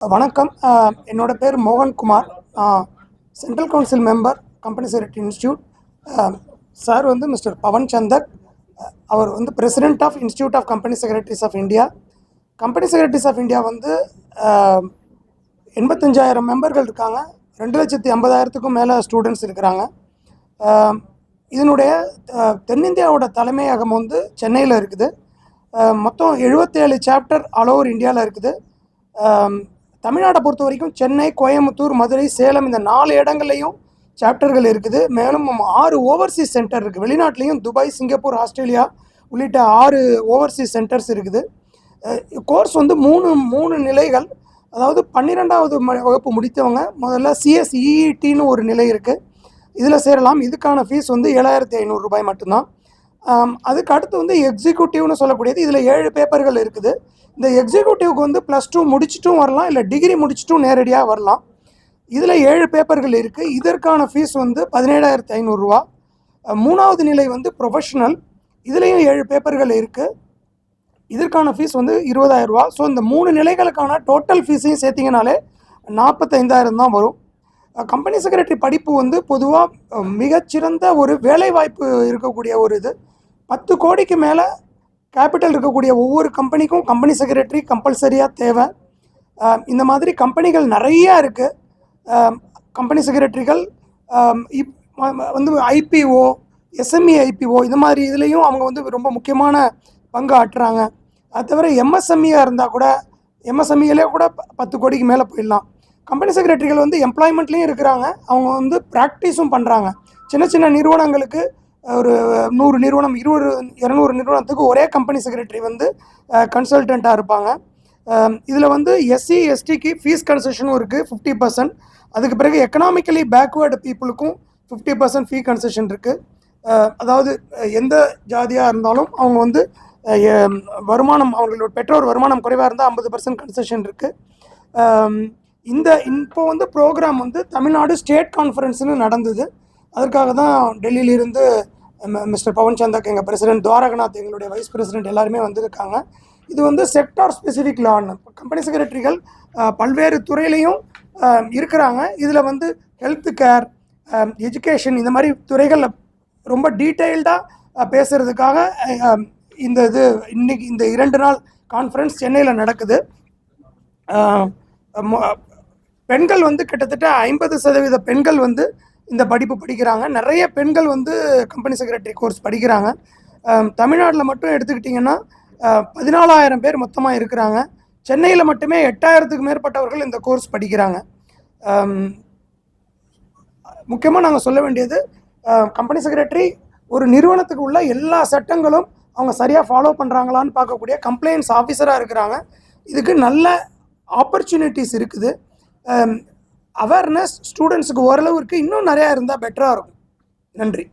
வணக்கம். என்னோட பேர் Mohankumar. Central council member, company secretary institute. Sir வந்து மிஸ்டர் பவன் சந்தக். அவர் வந்து president of institute of company secretaries of India. Company secretaries of India வந்து 85,000 மெம்பர்கள் இருக்காங்க. 2,50,000க்கும் மேலே ஸ்டூடெண்ட்ஸ் இருக்கிறாங்க. இதனுடைய தென்னிந்தியாவோட தலைமையகம் வந்து சென்னையில் இருக்குது. மொத்தம் 77 சாப்டர் ஆல் ஓவர் இந்தியாவில் இருக்குது. தமிழ்நாட்டை பொறுத்த வரைக்கும் சென்னை, கோயம்புத்தூர், மதுரை, சேலம் இந்த 4 இடங்கள்லையும் சாப்டர்கள் இருக்குது. மேலும் 6 ஓவர்சீஸ் சென்டர் இருக்குது. வெளிநாட்டிலையும் துபாய், சிங்கப்பூர், ஆஸ்திரேலியா உள்ளிட்ட 6 ஓவர்சீஸ் சென்டர்ஸ் இருக்குது. கோர்ஸ் வந்து மூணு நிலைகள். அதாவது 12வது வகுப்பு முடித்தவங்க முதல்ல CSEETன்னு ஒரு நிலை இருக்குது, இதில் சேரலாம். இதுக்கான ஃபீஸ் வந்து 7,500 ரூபாய் மட்டும்தான். அதுக்கு அடுத்து வந்து எக்ஸிக்யூட்டிவ்னு சொல்லக்கூடியது. இதில் 7 பேப்பர்கள் இருக்குது. இந்த எக்ஸிக்யூட்டிவ்க்கு வந்து +2 முடிச்சுட்டும் வரலாம், இல்லை டிகிரி முடிச்சுட்டும் நேரடியாக வரலாம். இதில் 7 பேப்பர்கள் இருக்குது. இதற்கான ஃபீஸ் வந்து 17,500 ரூபா. 3வது நிலை வந்து ப்ரொஃபஷனல். இதுலேயும் 7 பேப்பர்கள் இருக்குது. இதற்கான ஃபீஸ் வந்து 20,000 ரூபா. ஸோ இந்த 3 நிலைகளுக்கான டோட்டல் ஃபீஸையும் சேர்த்திங்கனாலே 45,000 தான் வரும். கம்பெனி செக்ரட்டரி படிப்பு வந்து பொதுவாக மிகச்சிறந்த ஒரு வேலைவாய்ப்பு இருக்கக்கூடிய ஒரு இது. 10 கோடிக்கு மேலே கேபிட்டல் இருக்கக்கூடிய ஒவ்வொரு கம்பெனிக்கும் கம்பெனி செக்ரட்டரி கம்பல்சரியாக தேவை. இந்த மாதிரி கம்பெனிகள் நிறையா இருக்குது. கம்பெனி செக்ரட்டரிகள் வந்து IPO, SME IPO இந்த மாதிரி இதுலேயும் அவங்க வந்து ரொம்ப முக்கியமான பங்கு ஆற்றுறாங்க. அது தவிர MSMEயாக இருந்தால் கூட MSMEலே கூட 10 கோடிக்கு மேலே போயிடலாம். கம்பெனி செக்ரட்டரிகள் வந்து எம்ப்ளாய்மெண்ட்லேயும் இருக்கிறாங்க, அவங்க வந்து ப்ராக்டிஸும் பண்ணுறாங்க. சின்ன சின்ன நிறுவனங்களுக்கு ஒரு 100 நிறுவனம், 200 நிறுவனத்துக்கு ஒரே கம்பெனி செக்ரட்டரி வந்து கன்சல்டண்ட்டாக இருப்பாங்க. இதில் வந்து SC STக்கு ஃபீஸ் கன்செஷனும் இருக்குது 50%. அதுக்கு பிறகு எக்கனாமிக்கலி பேக்வேர்டு பீப்புளுக்கும் 50% ஃபீ கன்செஷன் இருக்குது. அதாவது எந்த ஜாதியாக இருந்தாலும் அவங்க வந்து வருமானம், அவங்களோட பெற்றோர் வருமானம் குறைவாக இருந்தால் 50% கன்செஷன் இருக்குது. இப்போ வந்து ப்ரோக்ராம் வந்து தமிழ்நாடு ஸ்டேட் கான்ஃபரன்ஸ்னு நடந்தது. அதற்காக தான் டெல்லியிலிருந்து மிஸ்டர் பவன் சந்தக், எங்கள் பிரசிடென்ட், துவாரகநாத் எங்களுடைய வைஸ் பிரசிடென்ட் எல்லாருமே வந்திருக்காங்க. இது வந்து செக்டார் ஸ்பெசிஃபிக் லான்னு. கம்பெனி செக்ரட்டரிகள் பல்வேறு துறையிலையும் இருக்கிறாங்க. இதில் வந்து ஹெல்த் கேர், எஜுகேஷன் இந்த மாதிரி துறைகளில் ரொம்ப டீட்டெயில்டாக பேசுகிறதுக்காக இன்னைக்கு இந்த 2 நாள் கான்ஃபரன்ஸ் சென்னையில் நடக்குது. பெண்கள் வந்து கிட்டத்தட்ட 50% பெண்கள் வந்து இந்த படிப்பு படிக்கிறாங்க. நிறைய பெண்கள் வந்து கம்பெனி செக்ரட்டரி கோர்ஸ் படிக்கிறாங்க. தமிழ்நாட்டில் மட்டும் எடுத்துக்கிட்டிங்கன்னா 14,000 பேர் மொத்தமாக இருக்கிறாங்க. சென்னையில் மட்டுமே 8,000த்துக்கு மேற்பட்டவர்கள் இந்த கோர்ஸ் படிக்கிறாங்க. முக்கியமாக நாங்கள் சொல்ல வேண்டியது, கம்பெனி செக்ரட்டரி ஒரு நிறுவனத்துக்கு உள்ள எல்லா சட்டங்களும் அவங்க சரியாக ஃபாலோ பண்ணுறாங்களான்னு பார்க்கக்கூடிய கம்ப்ளைண்ட்ஸ் ஆஃபீஸராக இருக்கிறாங்க. இதுக்கு நல்ல ஆப்பர்ச்சுனிட்டிஸ் இருக்குது. அவேர்னஸ் ஸ்டூடெண்ட்ஸுக்கு ஓரளவு இருக்குது. இன்னும் நிறையா இருந்தால் பெட்டராக இருக்கும். நன்றி.